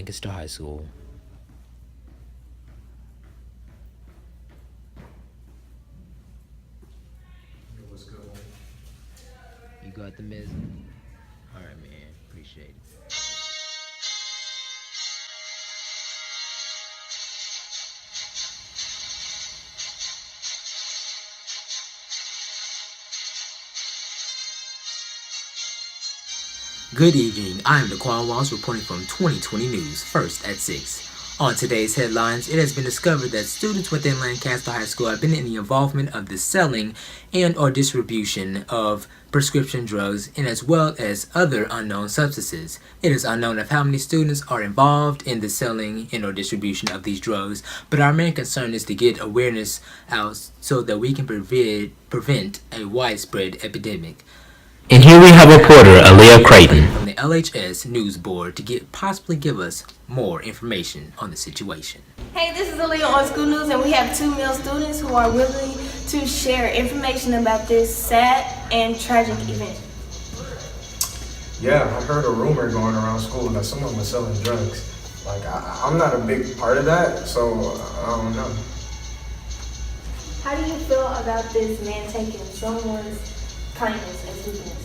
Lancaster High School. What's good? You got the mess? Alright, man. Appreciate it. Good evening. I am Daquan Walsh reporting from 2020 News, first at 6. On today's headlines, it has been discovered that students within Lancaster High School have been in the involvement of the selling and or distribution of prescription drugs and as well as other unknown substances. It is unknown of how many students are involved in the selling and or distribution of these drugs, but our main concern is to get awareness out so that we can prevent a widespread epidemic. And here we have reporter Aaliyah Creighton from the LHS News Board to possibly give us more information on the situation. Hey, this is Aaliyah on School News, and we have 2 male students who are willing to share information about this sad and tragic event. Yeah, I heard a rumor going around school that someone was selling drugs. Like, I'm not a big part of that, so I don't know. How do you feel about this man taking someone's kindness as weakness?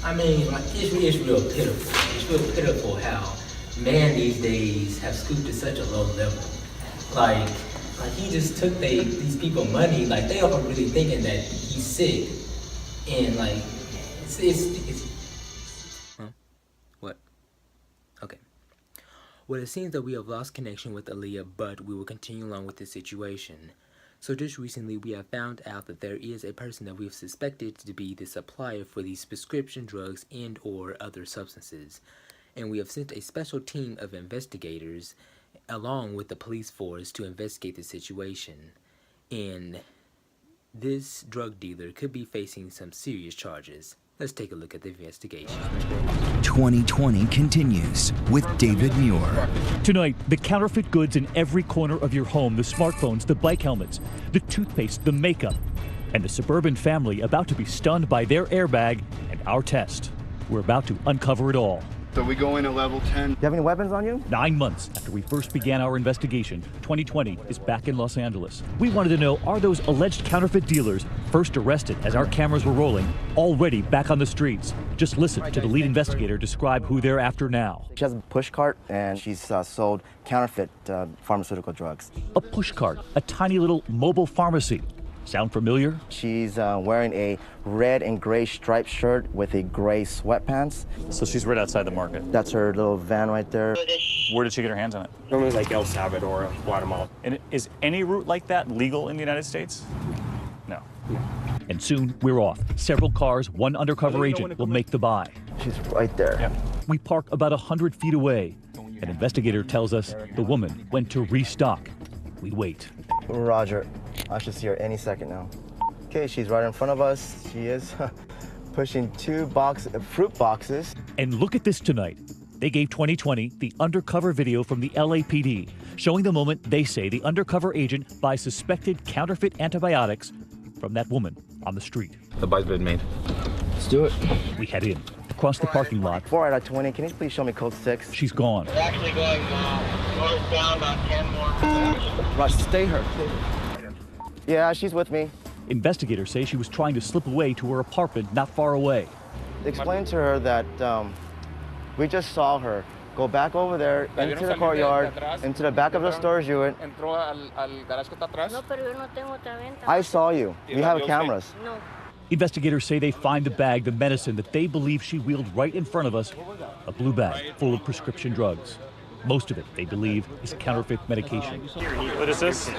I mean, like, it's real pitiful. It's real pitiful how man these days have scooped to such a low level. Like he just took these people money. Like, they are really thinking that he's sick, and like it's huh? What? Okay. Well, it seems that we have lost connection with Aaliyah, but we will continue along with this situation. So just recently, we have found out that there is a person that we've suspected to be the supplier for these prescription drugs and or other substances. And we have sent a special team of investigators along with the police force to investigate the situation. And this drug dealer could be facing some serious charges. Let's take a look at the investigation. 2020 continues with David Muir. Tonight, the counterfeit goods in every corner of your home, the smartphones, the bike helmets, the toothpaste, the makeup, and the suburban family about to be stunned by their airbag and our test. We're about to uncover it all. So we go in at level 10. Do you have any weapons on you? 9 months after we first began our investigation, 2020 is back in Los Angeles. We wanted to know, are those alleged counterfeit dealers, first arrested as our cameras were rolling, already back on the streets? Just listen to the lead investigator describe who they're after now. She has a push cart, and she's sold counterfeit pharmaceutical drugs. A push cart, a tiny little mobile pharmacy. Sound familiar? She's wearing a red and gray striped shirt with a gray sweatpants. So she's right outside the market. That's her little van right there. Where did she get her hands on it? Normally like El Salvador or Guatemala. And is any route like that legal in the United States? No. And soon we're off. Several cars, one undercover agent will make the buy. She's right there. Yeah. We park about 100 feet away. An investigator tells us the woman went to restock. We wait. Roger. I should see her any second now. Okay, she's right in front of us. She is pushing 2 fruit boxes. And look at this tonight. They gave 2020 the undercover video from the LAPD, showing the moment they say the undercover agent buys suspected counterfeit antibiotics from that woman on the street. The buy's been made. Let's do it. We head in, across the parking lot. Before I 20, can you please show me code 6? She's gone. We're actually going northbound about 10 more. Rush, stay her. Yeah, she's with me. Investigators say she was trying to slip away to her apartment not far away. Explain to her that we just saw her go back over there into the courtyard, into the back of the storage unit. I saw you. We have cameras. No. Investigators say they find the bag, the medicine that they believe she wheeled right in front of us, a blue bag full of prescription drugs. Most of it, they believe, is counterfeit medication. What is this?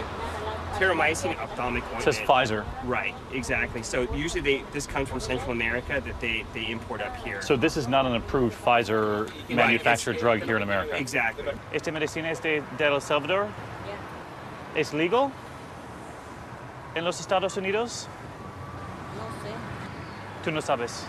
Terramycin ophthalmic ointment. It says Pfizer. Right, exactly. So usually this comes from Central America that they import up here. So this is not an approved Pfizer manufactured drug here in America. Exactly. ¿Este medicina es de El Salvador? Yeah. ¿Es legal? ¿En los Estados Unidos? No sé. Tú no sabes.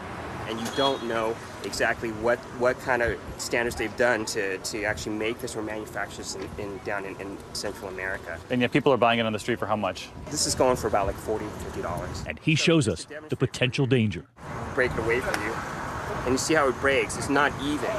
And you don't know exactly what kind of standards they've done to actually make this or manufacture this down in Central America. And yet people are buying it on the street for how much? This is going for about like $40, $50. And he shows us the potential danger. Break it away from you, and you see how it breaks. It's not even,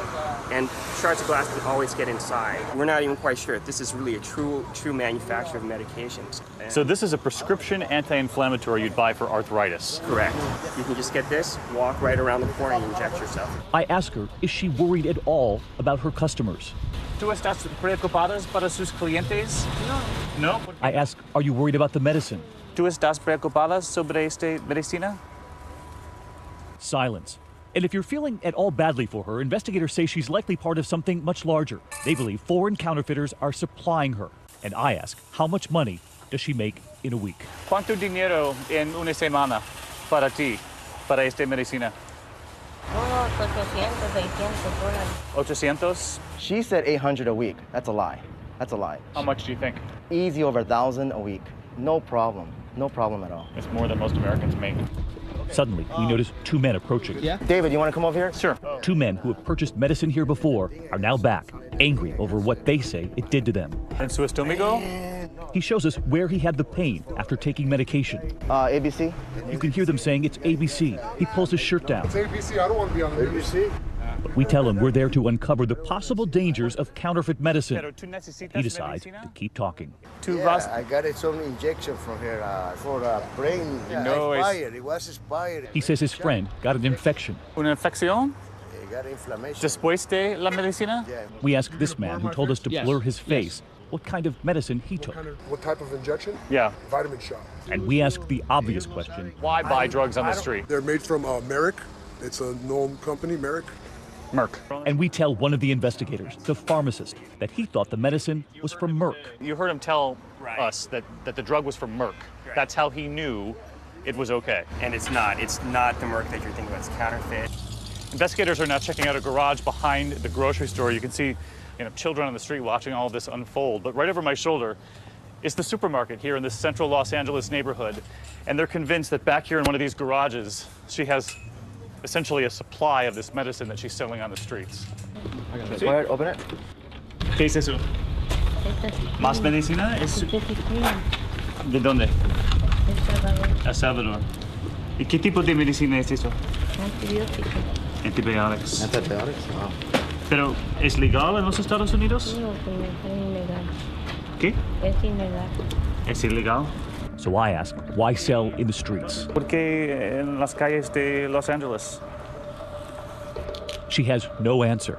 and shards of glass can always get inside. We're not even quite sure if this is really a true manufacture of medications. So this is a prescription anti-inflammatory you'd buy for arthritis. Correct. You can just get this, walk right around the corner and inject yourself. I ask her, is she worried at all about her customers? ¿Tú estás preocupadas para sus clientes? No. I ask, are you worried about the medicine? ¿Tú estás preocupada sobre esta medicina? Silence. And if you're feeling at all badly for her, investigators say she's likely part of something much larger. They believe foreign counterfeiters are supplying her. And I ask, how much money does she make in a week? ¿Cuánto dinero en una semana para ti, para esta medicina? Unos 800, 600 dólares. 800? She said 800 a week. That's a lie. That's a lie. How much do you think? Easy over 1,000 a week. No problem. No problem at all. It's more than most Americans make. Suddenly, we notice two men approaching. David, you want to come over here? Sure. Two men who have purchased medicine here before are now back, angry over what they say it did to them. En su estómago? He shows us where he had the pain after taking medication. ABC? You can hear them saying it's ABC. He pulls his shirt down. It's ABC. I don't want to be on the ABC. But we tell him we're there to uncover the possible dangers of counterfeit medicine. Pero tú necesitas He decides medicina? to keep talking. I got some injection from here for brain. No, expired. It was expired. He says his friend got an infection. ¿Una infección? It got inflammation. Después de la medicina? Yeah. We ask this man, who told us to blur his face, what kind of medicine he took. What type of injection? Yeah. Vitamin shot. And we ask the obvious question. Why buy drugs on the street? They're made from Merrick. It's a known company, Merrick. Merck. And we tell one of the investigators, the pharmacist, that he thought the medicine was from Merck. You heard him tell us that the drug was from Merck. Right. That's how he knew it was okay. And it's not the Merck that you're thinking about, it's counterfeit. Investigators are now checking out a garage behind the grocery store. You can see children on the street watching all of this unfold. But right over my shoulder is the supermarket here in this central Los Angeles neighborhood. And they're convinced that back here in one of these garages, she has essentially a supply of this medicine that she's selling on the streets. Go ahead, open it. ¿Qué es eso? ¿Más medicina? ¿De dónde? El Salvador. ¿Y qué tipo de medicina es eso? Antibióticos. Antibiotics. Antibiotics? Wow. ¿Pero es legal en los Estados Unidos? No, es ilegal. ¿Qué? Es ilegal. ¿Es ilegal? So I ask, why sell in the streets? ¿Por qué en las calles de Los Angeles? She has no answer.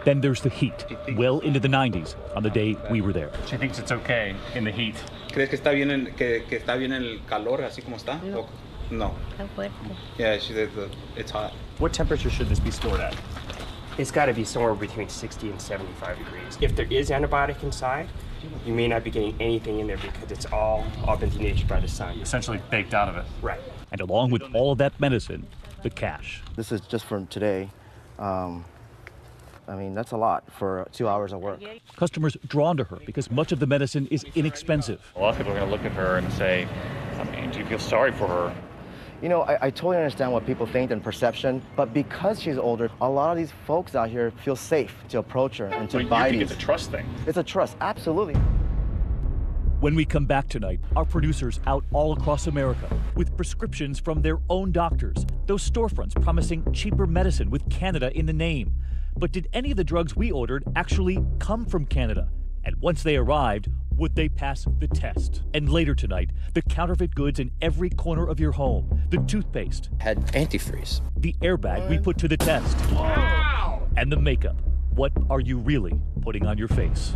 Then there's the heat, well into the 90s on the day we were there. She thinks it's okay in the heat. ¿Crees que está bien que está bien el calor así como está? No. No. Está fuerte. Yeah, she said it's hot. What temperature should this be stored at? It's got to be somewhere between 60 and 75 degrees. If there is antibiotic inside, you may not be getting anything in there because it's all been denatured by the sun. Essentially baked out of it. Right. And along with all of that medicine, the cash. This is just from today. I mean, that's a lot for 2 hours of work. Customers drawn to her because much of the medicine is inexpensive. A lot of people are going to look at her and say, do you feel sorry for her? You know, I totally understand what people think and perception, but because she's older, a lot of these folks out here feel safe to approach her and to buy you think these. it's a trust thing. It's a trust, absolutely. When we come back tonight, our producers out all across America with prescriptions from their own doctors, those storefronts promising cheaper medicine with Canada in the name. But did any of the drugs we ordered actually come from Canada? And once they arrived, would they pass the test? And later tonight, the counterfeit goods in every corner of your home. The toothpaste. Had antifreeze. The airbag we put to the test. Wow! And the makeup. What are you really putting on your face?